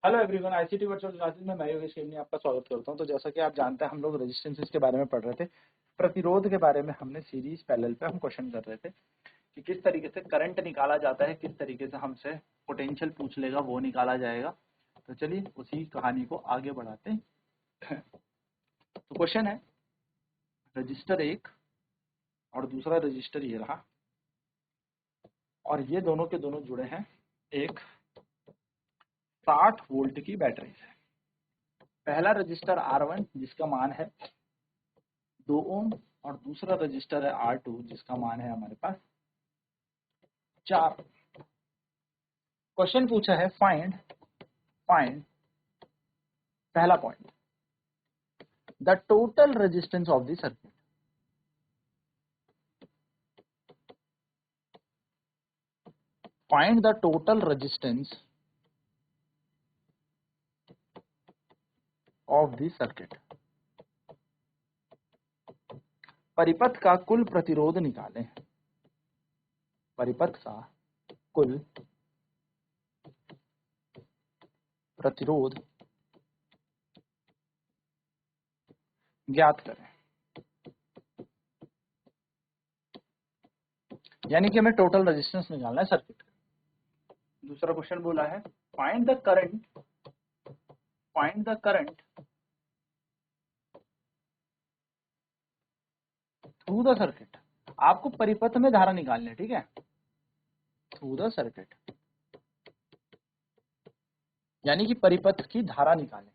Hello everyone, ICT virtual classes में मैं योगेश केवनी आपका स्वागत करता हूं। तो जैसा कि आप जानते हैं, हम लोग रेजिस्टेंसेस के बारे में पढ़ रहे थे। प्रतिरोध के बारे में हमने सीरीज पैरेलल पे हम क्वेश्चन कर रहे थे कि किस तरीके से करंट निकाला जाता है, किस तरीके से हमसे पोटेंशियल पूछ लेगा वो निकाला जाएगा। तो चलिए उसी कहानी को आगे बढ़ाते हैं। तो क्वेश्चन है, रजिस्टर एक और दूसरा रजिस्टर ये रहा, और ये दोनों के दोनों जुड़े हैं एक 60 वोल्ट की बैटरी से। पहला रजिस्टर R1 जिसका मान है 2 ओम, और दूसरा रजिस्टर है R2 जिसका मान है हमारे पास 4। क्वेश्चन पूछा है फाइंड पहला point the total resistance of the circuit. Find the total resistance of the circuit. परिपथ का कुल प्रतिरोध निकालें। परिपथ का कुल प्रतिरोध ज्ञात करें। यानी कि हमें टोटल रेजिस्टेंस निकालना है सर्किट का। दूसरा क्वेश्चन बोला है find the current through the circuit. आपको परिपथ में धारा निकालनी है, ठीक है, थ्रू द सर्किट, यानी कि परिपथ की धारा निकालें।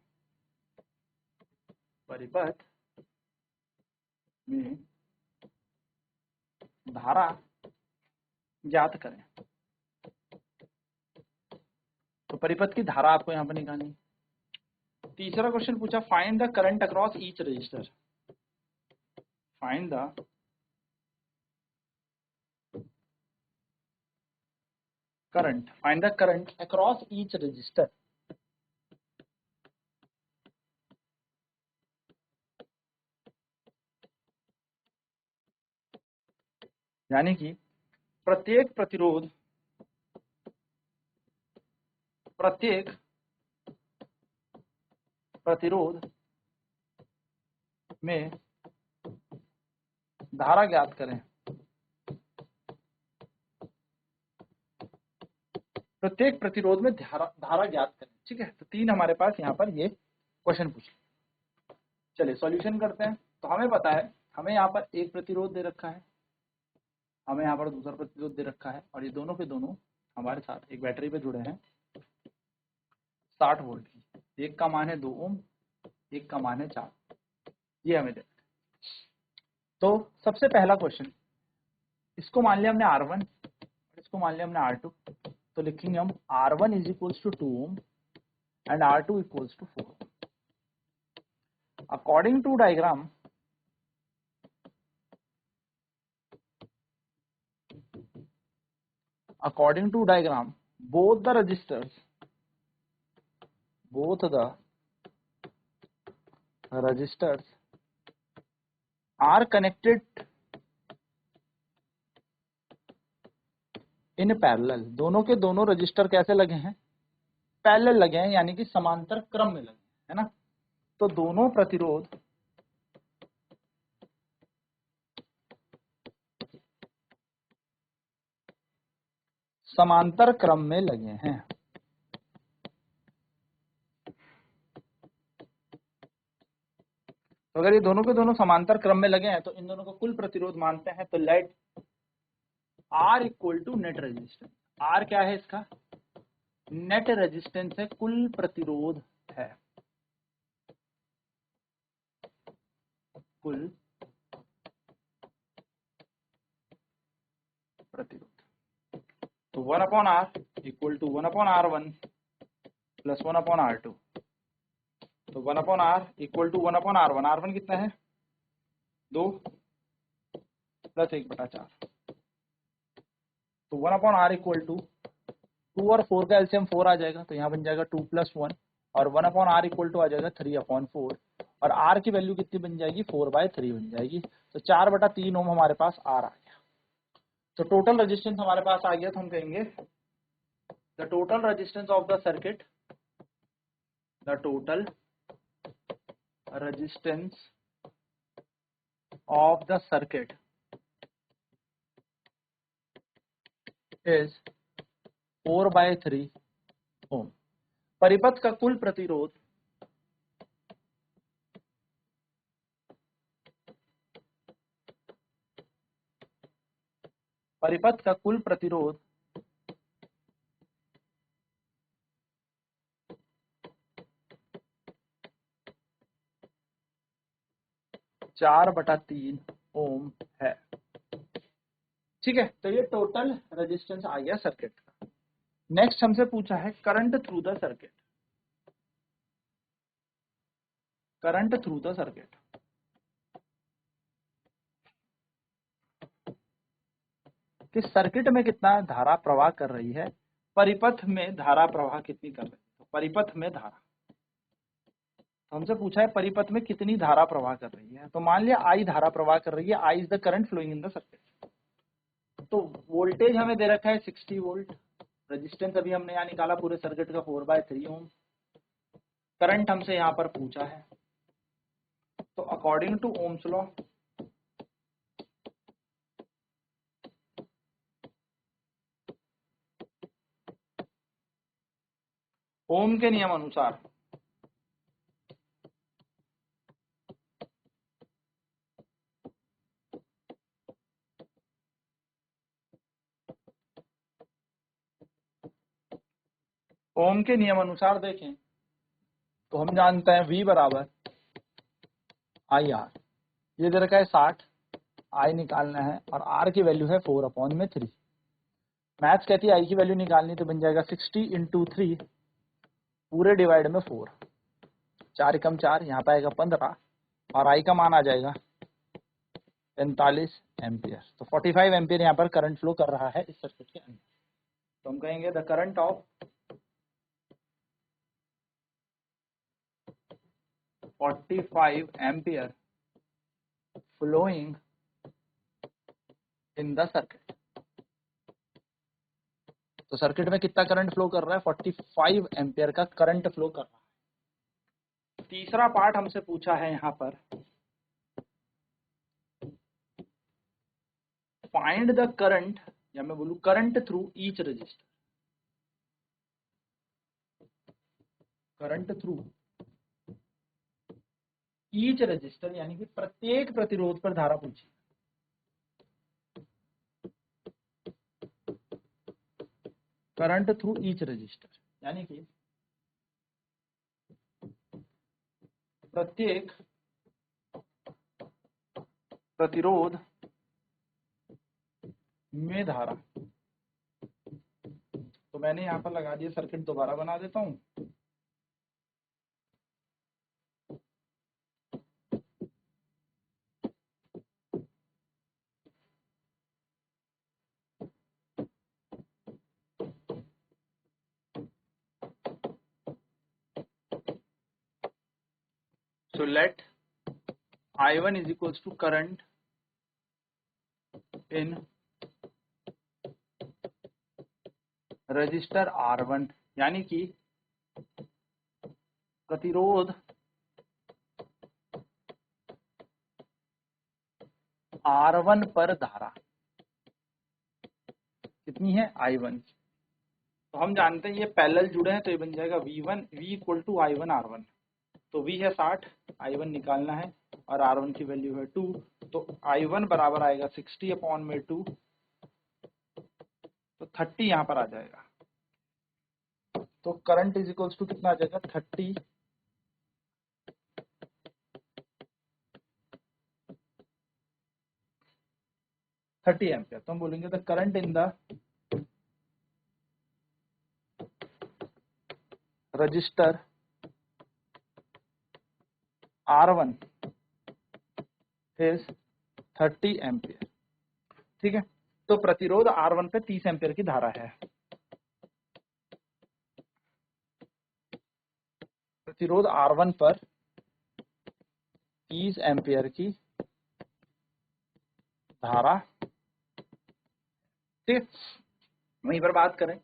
परिपथ में धारा ज्ञात करें। तो परिपथ की धारा आपको यहां पर निकालनी। तीसरा क्वेश्चन पूछा find the current across each resistor. Find the current across each resistor. यानी कि प्रत्येक प्रतिरोध में धारा ज्ञात करें। प्रत्येक प्रतिरोध में धारा ज्ञात करें, ठीक है। तो 3 हमारे पास यहाँ पर ये क्वेश्चन पूछ। चलिए सॉल्यूशन करते हैं। तो हमें पता है, हमें यहाँ पर एक प्रतिरोध दे रखा है, हमें यहाँ पर दूसरा प्रतिरोध दे रखा है, और ये दोनों के दोनों हमारे साथ एक बैटरी पे जुड़े हैं 60 वोल्ट की। एक का मान है 2 ओम, एक का मान है 4। ये हमें दे। तो सबसे पहला क्वेश्चन, इसको मान लिया हमने R1, इसको मान लिया हमने R2। तो लिखेंगे हम R1 is equals to 2 ohm and R2 equals to 4। According to diagram, both the resistors are connected in parallel। दोनों के दोनों रजिस्टर कैसे लगे हैं? पैरेलल लगे हैं, यानी कि समांतर क्रम में लगे हैं, है ना। तो दोनों प्रतिरोध समांतर क्रम में लगे हैं। तो अगर ये दोनों के दोनों समांतर क्रम में लगे हैं तो इन दोनों का कुल प्रतिरोध मानते हैं। तो let R equal to net resistance. R क्या है? इसका नेट रेजिस्टेंस है, कुल प्रतिरोध है, कुल प्रतिरोध। तो 1/R equal to 1/R1 plus 1/R2। तो 1/R equal to 1/R1। R1 कितना है? 2 प्लस 1/4। तो 1/R इक्वल टू 2 और 4 का एलसीएम 4 आ जाएगा, तो यहाँ बन जाएगा 2 + 1, और 1/R इक्वल टू आ जाएगा 3/4, और R की वैल्यू कितनी बन जाएगी? 4/3 बन जाएगी। तो 4/3 ओम हमारे पास R आ गया। तो टोटल रेजिस्टेंस हमारे पास आ गया। तो हम कहेंगे the total resistance of the circuit the total resistance of the circuit is 4/3 ओम। परिपथ का कुल प्रतिरोध परिपथ का कुल प्रतिरोध 4/3 ओम है। ठीक है, तो ये टोटल रेजिस्टेंस आ गया सर्किट का। नेक्स्ट हमसे पूछा है current through the circuit. Current through the circuit, कि सर्किट में कितना धारा प्रवाह कर रही है, परिपथ में धारा प्रवाह कितनी कर रही है। तो परिपथ में धारा, तो हमसे पूछा है परिपथ में कितनी धारा प्रवाह कर रही है। तो मान लिया आई धारा प्रवाह कर रही है, I is the current flowing in the circuit. तो वोल्टेज हमें दे रखा है 60 वोल्ट, रेजिस्टेंस अभी हमने यहाँ निकाला पूरे सर्किट का 4/3 ओम, करंट हमसे यहाँ पर पूछा है। तो अकॉर्डिंग टू ओम्स लॉ ओम के नियम अनुसार ओम के नियम अनुसार देखें तो हम जानते हैं V बराबर IR, ये दे रखा है 60, I निकालना है और R की वैल्यू है 4/3। मैथ्स कहती है I की वैल्यू निकालनी, तो बन जाएगा 60 × 3 पूरे डिवाइड में 4, 4 एकम 4, यहाँ पे आएगा 15 और I का मान आ जाएगा 45 एम्पियर। तो 45 एम्पियर यहाँ पर करंट फ्लो कर रहा है इस सर्किट के अंदर। तो हम कहेंगे the current of 45 ampere flowing in the circuit. तो सर्किट में कितना करंट फ्लो कर रहा है, 45 एम्पियर का करंट फ्लो कर रहा है। तीसरा पार्ट हमसे पूछा है यहाँ पर, फाइंड द करंट, या मैं बोलूं current through each resistor. Current through each resistor यानी कि प्रत्येक प्रतिरोध पर धारा पूछी। करंट थ्रू ईच रजिस्टर यानी कि प्रत्येक प्रतिरोध में धारा। तो मैंने यहां पर लगा दिया, सर्किट दोबारा बना देता हूं। So let I1 is equals to current in register R1, यानी कि प्रतिरोध R1 पर धारा कितनी है, I1। तो हम जानते हैं ये पैरेलल जुड़े हैं, तो ये बन जाएगा V1 V equal to I1 R1। तो V है 60, I1 निकालना है और R1 की वैल्यू है 2। तो I1 बराबर आएगा 60/2, तो 30 यहाँ पर आ जाएगा। तो करंट इज इक्वल्स टू कितना आ जाएगा, 30 एम्पियर। तो हम बोलेंगे the current in the register R1 is 30 ampere. ठीक है, तो प्रतिरोध R1 पे 30 एम्पियर की धारा है। प्रतिरोध R1 पर 30 एम्पियर की धारा। ठीक, वहीं पर बात करें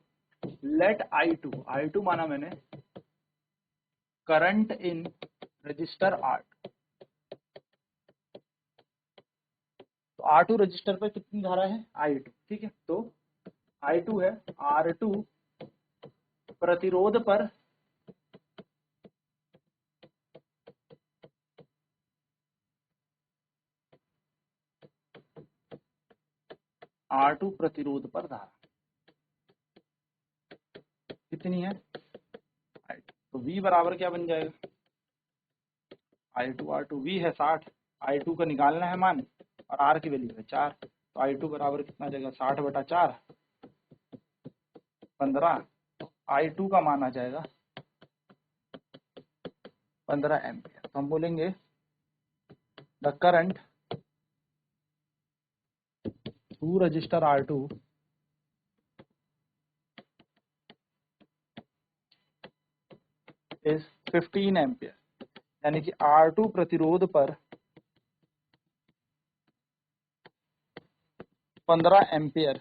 लेट I2 माना मैंने करंट इन रजिस्टर R2। तो R2 रजिस्टर पर कितनी धारा है, I2, ठीक है। तो I2 है R2 प्रतिरोध पर R2 प्रतिरोध पर धारा कितनी है, I2। तो V बराबर क्या बन जाएगा, I2 R2, V है 60, I2 का निकालना है मान और R की वैल्यू है 4। तो I2 बराबर कितना आ जाएगा, 60/4 15। I2 का मान आ जाएगा 15 एम्पियर। तो हम बोलेंगे the current through register R2 is 15 ampere, यानी कि R2 प्रतिरोध पर 15 एम्पियर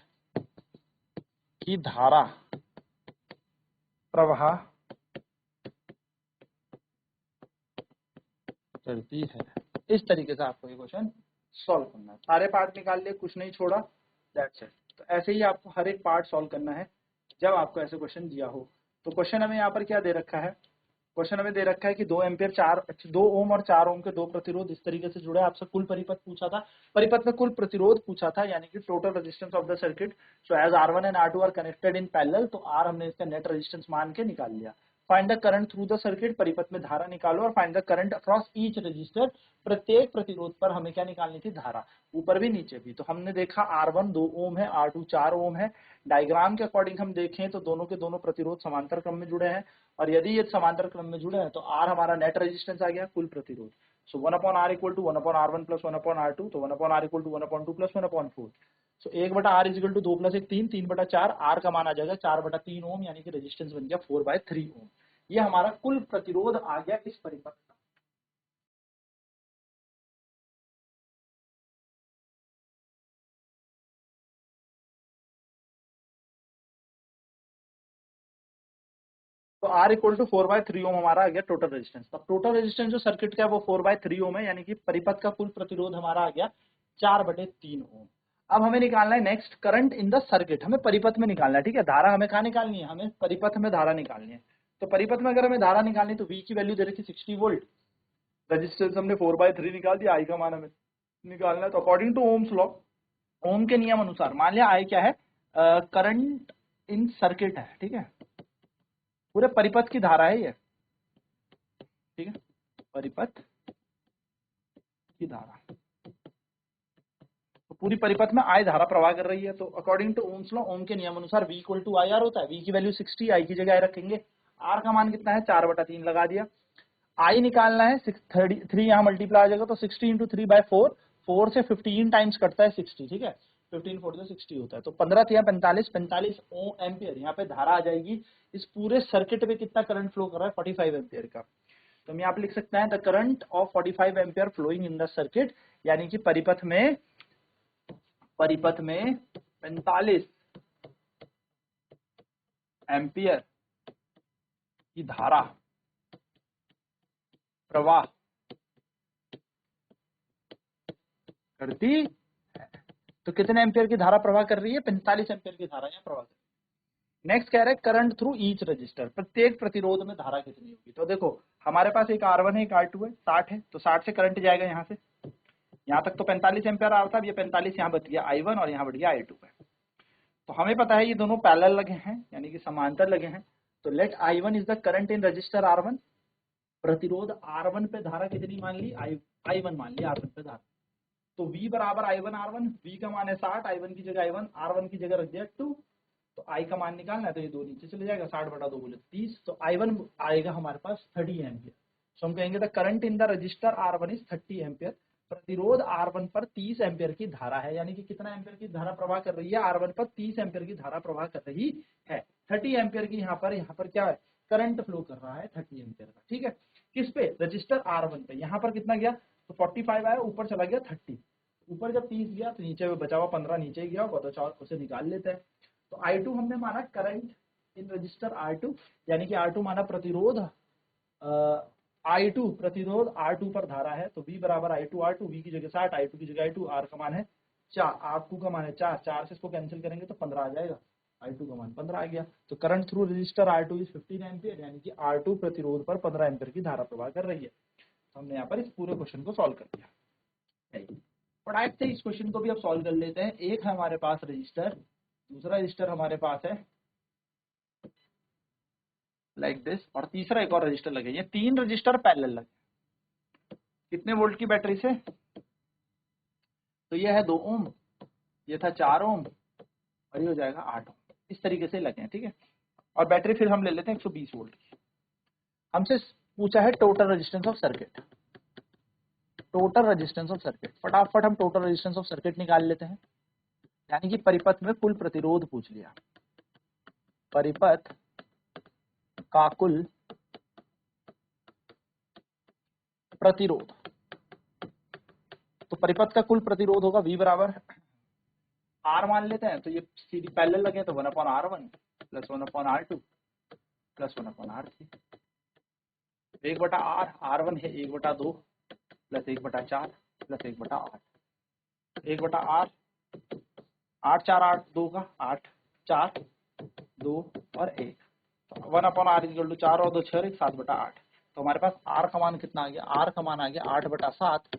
की धारा प्रवाह करती है। इस तरीके से आपको ये क्वेश्चन सॉल्व करना है। सारे पार्ट निकाल लिए, कुछ नहीं छोड़ा, दैट्स इट। तो ऐसे ही आपको हर एक पार्ट सॉल्व करना है जब आपको ऐसे क्वेश्चन दिया हो। तो क्वेश्चन हमें यहाँ पर क्या दे रखा है, क्वेश्चन हमें दे रखा है कि 2 एम्पियर 2 ओम और 4 ओम के दो प्रतिरोध इस तरीके से जुड़े हैं। आपसे कुल परिपथ पूछा था, परिपथ में कुल प्रतिरोध पूछा था, यानी कि total resistance of the circuit. So as R1 and R2 are connected in parallel, तो R हमने इसका नेट रेजिस्टेंस मान के निकाल लिया। Find the current through the circuit, परिपथ में धारा निकालो, और find the current across each resistor, प्रत्येक प्रतिरोध पर हमें क्या निकालनी थी, धारा, ऊपर भी नीचे भी। तो हमने देखा R1 2 ओम है, R2 4 ओम है। डायग्राम के अकॉर्डिंग हम देखें तो दोनों के दोनों प्रतिरोध समांतर क्रम में जुड़े हैं, और यदि ये समांतर क्रम में जुड़े हैं तो R हमारा नेट रेजिस्टेंस आ गया, कुल प्रतिरोध। सो 1/R equal to 1/R1 plus 1/R2, तो 1/R equal to 1/2 plus 1/4। So 1/R is equal to 2 plus 1 3, 3/4, R का मान आ जाएगा 4/3 ओम, यानी कि रेजिस्टेंस बन गया 4/3 ओम। ये हमारा कुल प्रतिरोध आ गया इस परिपथ का। तो R इक्वल टू 4/3 ओम हमारा आ गया टोटल रेजिस्टेंस। अब टोटल रेजिस्टेंस जो सर्किट का है वो 4/3 ओम है, यानी कि परिपथ का कुल प्रतिरोध हमारा आ गया 4/3 ओम। अब हमें निकालना है next current in the circuit, हमें परिपथ में निकालना है, ठीक है। धारा हमें कहाँ निकालनी है, हमें परिपथ में धारा निकालनी है। तो परिपथ में अगर हमें धारा निकालनी है तो V की वैल्यू दे रखी 60 वोल्ट, रेजिस्टेंस हमने 4/3 निकाल दिया, I का मान हमें निकालना है। तो अकॉर्डिंग टू ओम्स लॉ, ओम के नियम अनुसार, मान लिया I क्या है, करंट इन सर्किट है, ठीक है, पूरे परिपथ की धारा है ये, ठीक है, परिपथ की धारा। तो पूरी परिपथ में I धारा प्रवाह कर रही है। तो अकॉर्डिंग टू ओम्स लॉ, ओम के नियम अनुसार V इक्वल टू IR होता है। V की वैल्यू 60, I की जगह I रखेंगे, R का मान कितना है 4/3 लगा दिया। I निकालना है 3 यहाँ मल्टीप्लाई आ जाएगा, तो 60 इंटू 3/4, 4 से 15 टाइम्स कटता है 60, ठीक है, 15 4 से 60 होता है। तो 15 या 45 एम्पियर यहाँ पे धारा आ जाएगी। इस पूरे सर्किट में कितना करंट फ्लो कर रहा है, 45 एम्पियर का। तो हम यहाँ पे लिख सकते हैं the current of 45 ampere flowing in the circuit, यानी कि परिपथ में 45 एम्पियर की धारा प्रवाह करती है। तो कितने एम्पियर की धारा प्रवाह कर रही है, 45 एम्पियर की धारा यहाँ प्रवाह कर रही है। नेक्स्ट कह रहा है करंट थ्रू ईच रजिस्टर, प्रत्येक प्रतिरोध में धारा कितनी होगी। तो देखो हमारे पास एक R1 है, एक R2 है, 60 है, तो 60 से करंट जाएगा यहाँ से, यहाँ तक तो 45 एम्पियर आ रहा था, अब ये 45 यहाँ बच गया I1 और यहाँ बढ़ गया I2 है। तो हमें पता है ये दोनों पैरेलल लगे हैं, यानी कि समांतर लगे हैं। तो let I1 is the current in resistor R1, प्रतिरोध R1 पे धारा कितनी मान ली, I1 मान ली R1 पे धारा। तो V बराबर I1 R1, V का मान है 60, I1 की जगह I1, R1 की जगह रख दिया 2, तो I का मान निकालना है, तो ये 2 नीचे चले जाएगा, 60/2 बोले 30, तो I1 आएगा हमारे पास 30 एम्पियर। सो हम कहेंगे the current in the register R1 is 30 ampere, प्रतिरोध R1 पर 30 एम्पियर की धारा है, यानी कि कितना एम्पियर की धारा प्रवाह कर रही है, R1 पर 30 एम्पियर की धारा प्रवाह कर रही है। 30 एम्पियर की यहाँ पर क्या है, करंट फ्लो कर रहा है 30 एम्पियर का, ठीक है। किस पे, रजिस्टर R1 पे। यहाँ पर कितना गया, तो 45 आया, ऊपर चला गया 30, ऊपर जब 30 गया तो नीचे में बचा हुआ 15 नीचे ही गया होगा, तो चार उसे निकाल लेते हैं। तो I2 हमने माना करंट इन रजिस्टर R2, यानी कि R2 माना प्रतिरोध I2 प्रतिरोध R2 पर धारा है, तो V बराबर I2 R2, V की जगह 60, I2 की जगह I2, R का मान है 4, R2 का मान है 4, 4 से इसको कैंसिल करेंगे तो 15 आ जाएगा, I2 का मान 15 आ गया। तो current through register R2 is 15 ampere, यानी कि R2 प्रतिरोध पर 15 एम्पियर की धारा प्रवाह कर रही है। तो हमने यहाँ पर इस पूरे क्वेश्चन को सॉल्व कर दिया। फटाक से इस क्वेश्चन को भी अब सॉल्व कर लेते हैं। एक है हमारे पास रजिस्टर, दूसरा रजिस्टर हमारे पास है लाइक दिस, और तीसरा एक और रजिस्टर लगे। ये 3 रजिस्टर पैरेलल लगे। कितने वोल्ट की बैटरी से? तो ये है 2 ओम, ये था 4 ओम, और ये हो जाएगा 8 ओम। इस तरीके से लगे हैं, ठीक है। और बैटरी फिर हम ले लेते हैं 120 वोल्ट की। हमसे पूछा है total resistance of circuit, total resistance of circuit. फटाफट हम टोटल रेजिस्टेंस ऑफ सर्किट निकाल लेते हैं, यानी कि परिपथ में कुल प्रतिरोध पूछ लिया। परिपथ का कुल प्रतिरोध, तो परिपथ का कुल प्रतिरोध होगा V बराबर R मान लेते हैं, तो ये सीधी पैरेलल लगे तो 1/R1 plus 1/R2 plus 1/R3, 1/R, R1 है 1/2 प्लस 1/4 प्लस 1/8, 1/R, 8 4 8 2 का 8 4 2 और 1, 1/R इक्वल टू 4 और 2 6 7/8। तो हमारे पास R का मान कितना आ गया? R का मान आ गया 8/7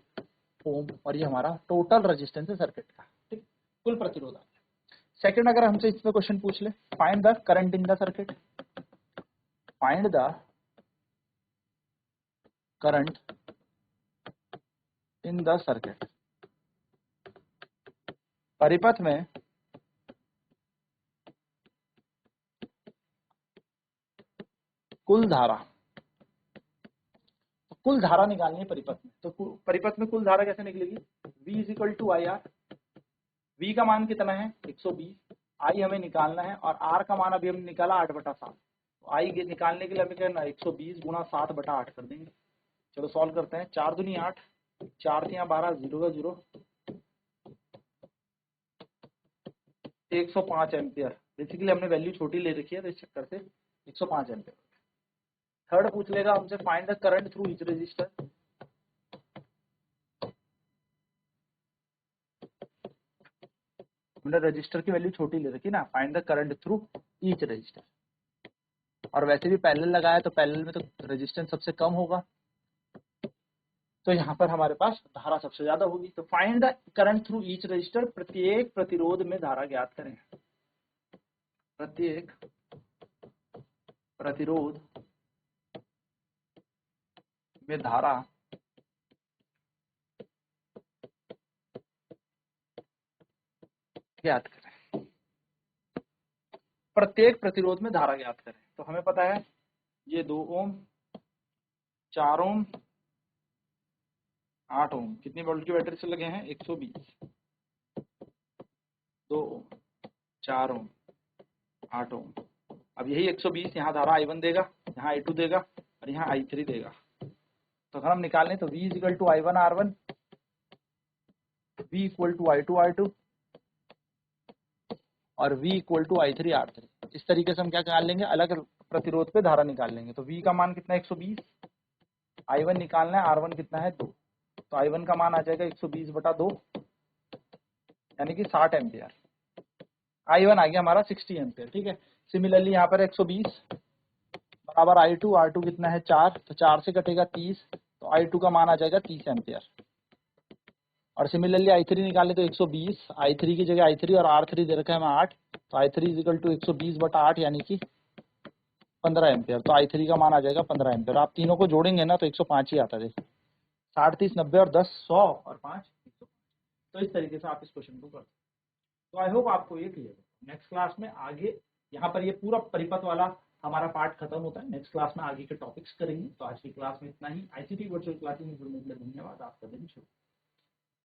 ओम, और ये हमारा टोटल रेजिस्टेंस है सर्किट का, ठीक, कुल प्रतिरोध आ गया। सेकंड, अगर हमसे इसमें क्वेश्चन पूछ ले, find the current in the circuit, find the current in the circuit. परिपथ में कुल धारा, तो कुल धारा निकालनी है परिपथ में। तो परिपथ में कुल धारा कैसे निकलेगी? V is equal to I R. V का मान कितना है? 120, I हमें निकालना है, और R का मान अभी हमने निकाला 8/7। तो I निकालने के लिए हमें क्या 120 गुणा 7/8 कर देंगे। चलो सॉल्व करते हैं। 4 दूनी 8, 4 3 12, 0 का 0, 105 एम्पियर। बेसिकली हमने वैल्यू छोटी ले रखी है, तो इस चक्कर से 105 एम्पियर। थर्ड पूछ लेगा हमसे find the current through each resistor. हमने रजिस्टर की वैल्यू छोटी ले रखी ना, find the current through each resistor. और वैसे भी पैरेलल लगाया, तो पैरेलल में तो रेजिस्टेंस सबसे कम होगा, तो यहाँ पर हमारे पास धारा सबसे ज्यादा होगी। तो find the current through each resistor, प्रत्येक प्रतिरोध में धारा ज्ञात करें। प्रत्येक प्रतिरोध में धारा ज्ञात करें, प्रत्येक प्रतिरोध में धारा ज्ञात करें। तो हमें पता है ये 2 ओम, 4 ओम, 8 ओम, कितनी वोल्ट की बैटरी से लगे हैं? 120, 2 ओम, 4 ओम, 8 ओम। अब यही 120 यहाँ धारा I1 देगा, यहाँ I2 देगा, और यहाँ I3 देगा। तो अगर हम निकालें तो V equal to I1 R1, V equal to I2 R2, और V equal to I3 R3। इस तरीके से हम क्या निकाल लेंगे? अलग प्रतिरोध पे धारा निकाल लेंगे। तो V का मान कितना है? 120, I1 निकालना है, R1 कितना है? 2। तो I1 का मान आ जाएगा 120/2, यानी कि 60 एम्पियर। I1 आ गया हमारा 60 एम्पियर, ठीक है। सिमिलरली यहाँ पर 120 बराबर I2, R2 कितना है? 4, तो 4 से कटेगा 30, तो I2 का मान आ जाएगा 30 एम्पियर। और सिमिलरली I3 निकाले तो 120, I3 की जगह I3 और R3 दे रखा है हमें 8, तो I3 इज इक्वल टू 120/8, यानी कि 15 एम्पियर। तो I3 का मान आ जाएगा 15 एम्पियर। आप तीनों को जोड़ेंगे ना तो 105 ही आता है। 60 30 90 और 10 100 और 5 105। तो इस तरीके से आप इस क्वेश्चन को करते हैं। तो आई होप आपको ये क्लियर है। नेक्स्ट क्लास में आगे, यहाँ पर ये पूरा परिपथ वाला हमारा पार्ट खत्म होता है। नेक्स्ट क्लास में आगे के टॉपिक्स करेंगे। तो आज की क्लास में इतना ही। ICT वर्चुअल क्लासेस में जुड़ने के लिए धन्यवाद। आपका दिन शुभ।